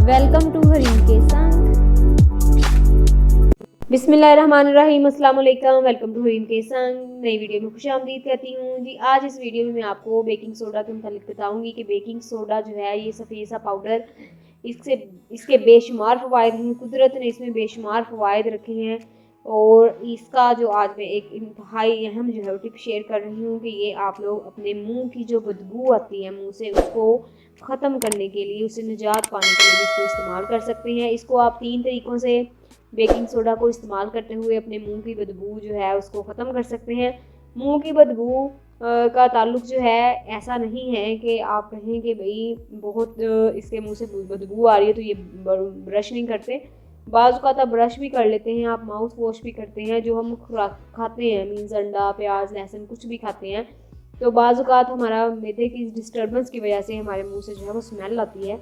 Welcome to Hareem के संग। बिस्मिल्लाहिर्रहमानिर्रहीम, अस्सलाम वालेकुम। वेलकम टू हरीम के संग। नई वीडियो में खुशामदीद कहती हूँ जी। आज इस वीडियो में मैं आपको बेकिंग सोडा के मुतालिक बताऊंगी कि बेकिंग सोडा जो है ये सफ़ेद सा पाउडर, इसके बेशुमार फ़वाइद हैं। कुदरत ने इसमें बेशुमार फ़वाइद रखे हैं और इसका जो आज मैं एक इंतहाई अहम जो है टिप शेयर कर रही हूँ कि ये आप लोग अपने मुंह की जो बदबू आती है मुंह से, उसको ख़त्म करने के लिए, उससे निजात पाने के लिए इसको इस्तेमाल कर सकते हैं। इसको आप 3 तरीक़ों से बेकिंग सोडा को इस्तेमाल करते हुए अपने मुंह की बदबू जो है उसको ख़त्म कर सकते हैं। मुंह की बदबू का ताल्लुक जो है ऐसा नहीं है कि आप कहें कि भाई बहुत इसके मुंह से बदबू आ रही है तो ये ब्रश नहीं करते। बाज़ औक़ात आप ब्रश भी कर लेते हैं, आप माउथ वॉश भी करते हैं। जो हम खुराक खाते हैं, मीन्स अंडा, प्याज, लहसुन कुछ भी खाते हैं, तो बाज़ औक़ात हमारा मैदे की डिस्टर्बेंस की वजह से हमारे मुंह से जो है वो स्मेल आती है।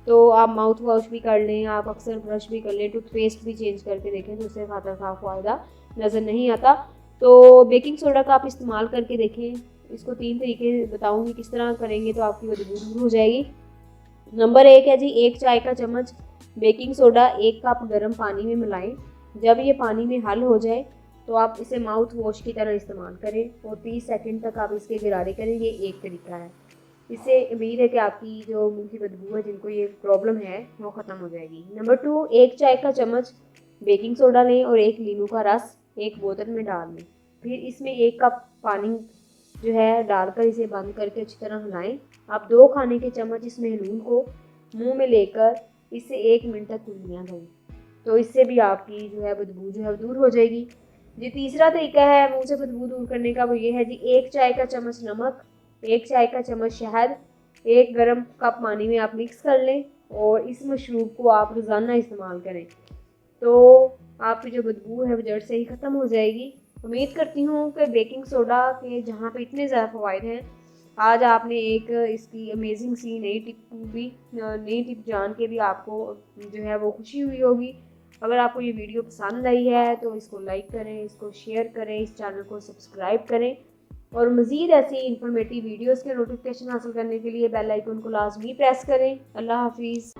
तो आप माउथ वॉश भी कर लें, आप अक्सर ब्रश भी कर लें, टूथपेस्ट भी चेंज करके देखें तो उससे ख़ातर ख़ास फ़ायदा नज़र नहीं आता। तो बेकिंग सोडा का आप इस्तेमाल करके देखें। इसको 3 तरीके बताऊंगी किस तरह करेंगे तो आपकी बदबू दूर हो जाएगी। नंबर 1 है जी, 1 चाय का चम्मच बेकिंग सोडा 1 कप गर्म पानी में मिलाएं। जब ये पानी में हल हो जाए तो आप इसे माउथ वॉश की तरह इस्तेमाल करें और 30 सेकंड तक आप इसके गरारे करें। ये एक तरीका है। इससे उम्मीद है कि आपकी जो मुंह की बदबू है, जिनको ये प्रॉब्लम है, वो ख़त्म हो जाएगी। नंबर 2, 1 चाय का चम्मच बेकिंग सोडा लें और 1 नींबू का रस एक बोतल में डाल लें। फिर इसमें 1 कप पानी जो है डालकर इसे बंद करके अच्छी तरह हिलाएं। आप 2 खाने के चम्मच इस मेहलूल को मुंह में लेकर इससे 1 मिनट तक उंगलियां धोएं, तो इससे भी आपकी जो है बदबू जो है दूर हो जाएगी। जी, तीसरा तरीका है मुंह से बदबू दूर करने का, वो ये है जी, 1 चाय का चम्मच नमक, 1 चाय का चम्मच शहद 1 गर्म कप पानी में आप मिक्स कर लें और इस मशरूब को आप रोज़ाना इस्तेमाल करें तो आपकी जो बदबू है वो जड़ से ही ख़त्म हो जाएगी। उम्मीद करती हूँ कि बेकिंग सोडा के जहाँ पे इतने ज़्यादा फ़वाइद हैं, आज आपने एक इसकी अमेजिंग सी नई टिप जान के भी आपको जो है वो खुशी हुई होगी। अगर आपको ये वीडियो पसंद आई है तो इसको लाइक करें, इसको शेयर करें, इस चैनल को सब्सक्राइब करें और मज़ीद ऐसी इन्फॉर्मेटिव वीडियोज़ के नोटिफिकेशन हासिल करने के लिए बेल आइकन को लाजमी प्रेस करें। अल्लाह हाफिज़।